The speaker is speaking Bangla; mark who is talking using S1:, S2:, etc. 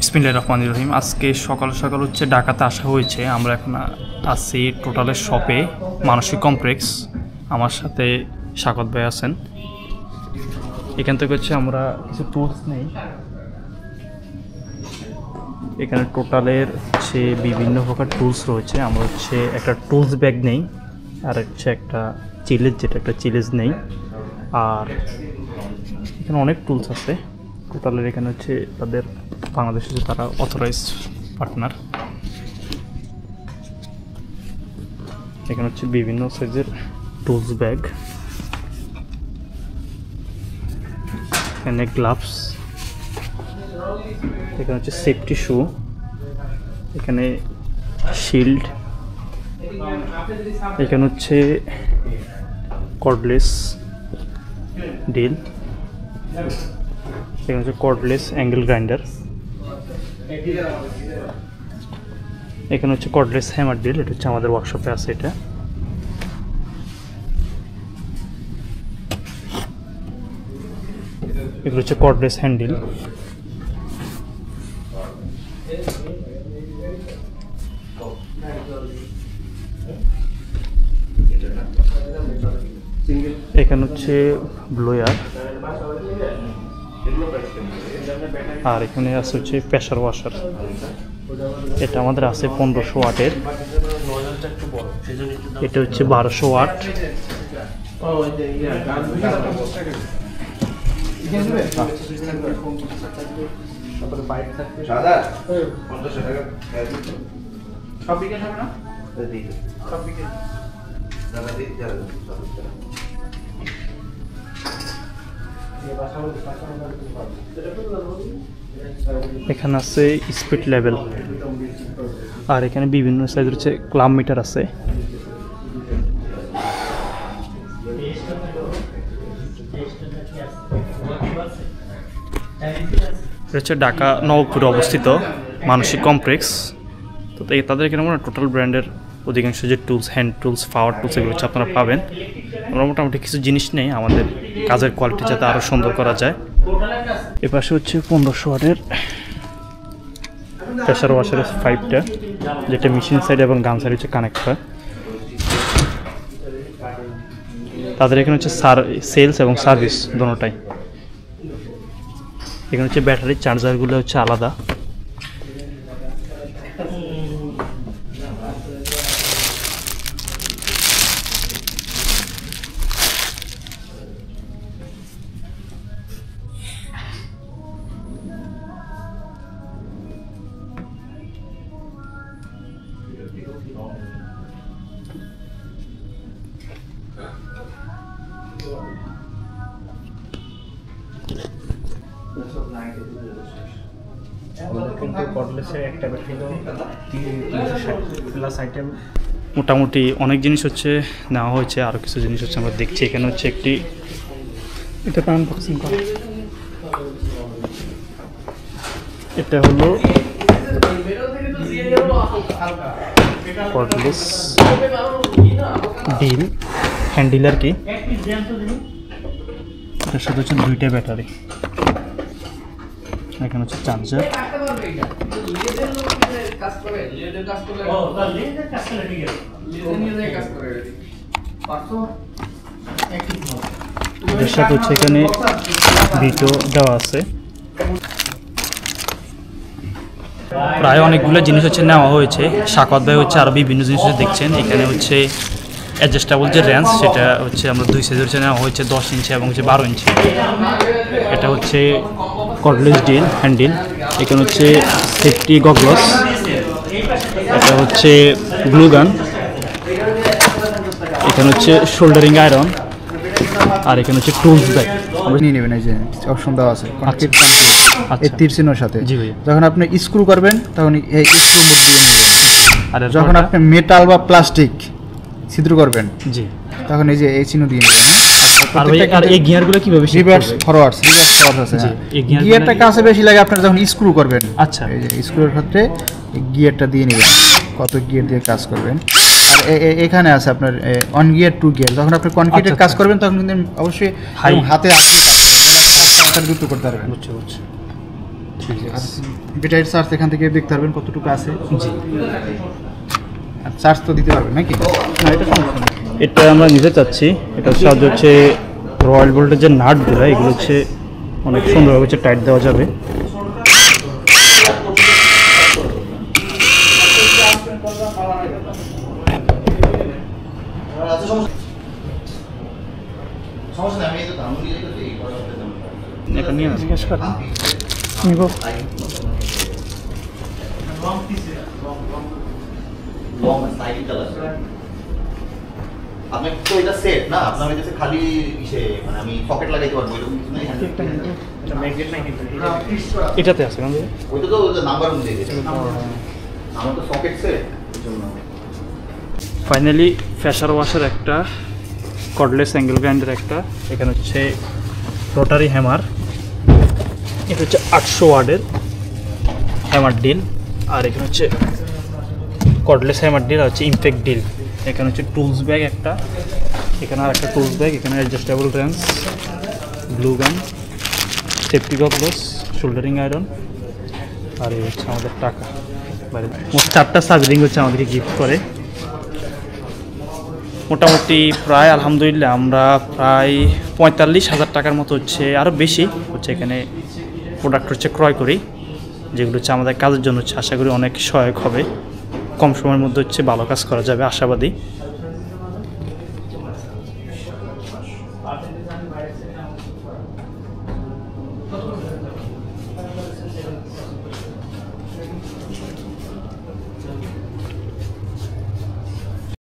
S1: বিসমিল্লাহির রহমানির রহিম। আজকে সকাল সকাল হচ্ছে ঢাকাতে আসা হয়েছে। আমরা এখন আছি টোটালের শপে, মানসিক কমপ্লেক্স। আমার সাথে স্বাগত ভাই আছেন। এখান থেকে হচ্ছে আমরা কিছু টুলস নেই। এখানে টোটালের হচ্ছে বিভিন্ন প্রকার টুলস রয়েছে। আমরা হচ্ছে একটা টুলস ব্যাগ নেই, আর হচ্ছে একটা চিলেজ, যেটা একটা চিলেজ নেই। আর এখানে অনেক টুলস আছে টোটালের। এখানে হচ্ছে তাদের বাংলাদেশে যে তারা অথরাইজড পার্টনার। এখানে হচ্ছে বিভিন্ন সাইজের টুলস ব্যাগ, এখানে গ্লাভস, এখানে হচ্ছে সেফটি শু, এখানে শিল্ড, এখানে হচ্ছে কর্ডলেস ডিল, এখানে হচ্ছে কর্ডলেস অ্যাঙ্গেল গ্রাইন্ডার, এখানে হচ্ছে কর্ডলেস হ্যামার ডিল। এটা হচ্ছে আমাদের ওয়ার্কশপে আছে। এটা এগুলো হচ্ছে কর্ডলেস হ্যান্ডেল। এখানে হচ্ছে ব্লোয়ার, আর এখানে আছে হচ্ছে প্রেসার ওয়াশার। এটা আমাদের আছে 1500 ওয়াটের, এটা হচ্ছে 1200 ওয়াট। এখানে আছে স্পিড লেভেল, আর এখানে বিভিন্ন সাইজের হচ্ছে ক্লাব মিটার আছে। এটা হচ্ছে ঢাকা নবপুরে অবস্থিত মানসিক কমপ্লেক্স। তো তাদের এখানে আমরা টোটাল ব্র্যান্ডের অধিকাংশ যে টুলস, হ্যান্ড টুলস, পাওয়ার টুলস, এগুলো হচ্ছে আপনারা পাবেন। আমরা মোটামুটি কিছু জিনিস নেই আমাদের কাজের কোয়ালিটি যাতে আরও সুন্দর করা যায়। এপাশে হচ্ছে 1500 ওয়াটের প্রেসার ওয়াশারের পাইপটা, যেটা মেশিন সাইড এবং গান সাইড হচ্ছে কানেক্ট হয়। তাদের এখানে হচ্ছে সেলস এবং সার্ভিস দোনোটাই। এখানে হচ্ছে ব্যাটারির চার্জারগুলো হচ্ছে আলাদা। মোটামুটি অনেক জিনিস হচ্ছে নেওয়া হয়েছে, আরও কিছু জিনিস হচ্ছে আমরা দেখছি। এখানে হচ্ছে একটি, এটা আনবক্সিং করা, এটা হলো কর্ডলেস ডিল হ্যান্ডেল আর কি। এটার সাথে হচ্ছে 2টা ব্যাটারি, এখানে হচ্ছে চার্জার। এর সাথে হচ্ছে এখানে ভিটো দেওয়া আছে। প্রায় অনেকগুলো জিনিস হচ্ছে নেওয়া হয়েছে। সাকত ভাই হচ্ছে আরও বিভিন্ন জিনিস দেখছেন। এখানে হচ্ছে অ্যাডজাস্টেবল যে রেঞ্জ, সেটা হচ্ছে আমরা 2 সাইজের হচ্ছে নেওয়া হয়েছে, 10 ইঞ্চি এবং হচ্ছে 12 ইঞ্চি। এটা হচ্ছে কর্ডলেস ডিল হ্যান্ডেল। এখানে হচ্ছে সেফটি গগলস, এটা হচ্ছে গ্লু গান, এখানে হচ্ছে শোল্ডারিং আয়রন, আর এখানে হচ্ছে টুলস ব্যাগ।
S2: আমরা নিয়ে নেবেন, এই যে অপশন দেওয়া আছে কনক্রিট এই তীর চিহ্নের সাথে।
S1: জি ভাই।
S2: যখন আপনি স্ক্রু করবেন তখন এই স্ক্রু মোড দিয়ে নেবেন। আর যখন আপনি মেটাল বা প্লাস্টিক ছিদ্র করবেন, জি, তখন এই যে এই চিহ্ন দিয়ে নেবেন।
S1: আর এই গিয়ারগুলো কিভাবে
S2: রিভার্স ফরওয়ার্ডস আছে। এই গিয়ারটা কাছে বেশি লাগে আপনারা যখন স্ক্রু করবেন।
S1: আচ্ছা,
S2: এই যে স্ক্রুর ক্ষেত্রে এই গিয়ারটা দিয়ে নেবেন, কত গিয়ার দিয়ে কাজ করবেন। আর এখানে আছে আপনার 1 গিয়ার 2 গিয়ার। যখন আপনি কনক্রিটের কাজ করবেন তখন কিন্তু অবশ্যই হাতে আসলে কাজ করবেন, দ্রুত করতে পারবেন।
S1: বুঝছি। ঠিক আছে।
S2: ব্যাটারির চার্জ এখান থেকে দেখতে পারবেন কতটুকু আছে।
S1: জি,
S2: আর চার্জ তো দিতে পারবেন নাকি?
S1: না এটা সমস্যা নেই। এটা আমরা নিতে চাচ্ছি, এটার সাহায্যে হচ্ছে রয়্যাল ভোল্টের যে নাটগুলো এগুলো হচ্ছে অনেক সুন্দরভাবে হচ্ছে টাইট দেওয়া যাবে। এটা নিয়ে জিজ্ঞেস করেন নিব।
S3: আপনার তো এটা সেট না, আপনার কাছে খালি ইসে মানে আমি পকেট লাগাইতে পারবো এরকম কিছু নাই।
S1: এটাতে আছে কেন?
S3: ওইটা তো নাম্বার অনুযায়ী দিয়েছে, আমার তো সকেট সেট এই জন্য।
S1: ফাইনালি প্রেসার ওয়াশের একটা, কর্ডলেস অ্যাঙ্গেল গ্রাইন্ডার একটা, এখানে হচ্ছে রোটারি হ্যামার, এটা হচ্ছে 800 ওয়াটের হ্যামার ডিল, আর এখানে হচ্ছে কর্ডলেস হ্যামার ডিল আর হচ্ছে ইমপ্যাক্ট ডিল। এখানে হচ্ছে টুলস ব্যাগ একটা, এখানে আর একটা টুলস ব্যাগ, এখানে অ্যাডজাস্টেবল রেঞ্চ, গ্লু গান, সেফটি গগলস, শোল্ডারিং আয়রন, আর এই হচ্ছে আমাদের টাকা। মোট 4টা সার্ভিলিং হচ্ছে আমাদেরকে গিফট করে। মোটামুটি প্রায় আলহামদুলিল্লাহ আমরা প্রায় 45,000 টাকার মতো হচ্ছে, আরও বেশি হচ্ছে এখানে প্রোডাক্ট হচ্ছে ক্রয় করি, যেগুলো হচ্ছে আমাদের কাজের জন্য হচ্ছে আশা করি অনেক সহায়ক হবে। কম সময়ের মধ্যে হচ্ছে ভালো কাজ করা যাবে আশাবাদী।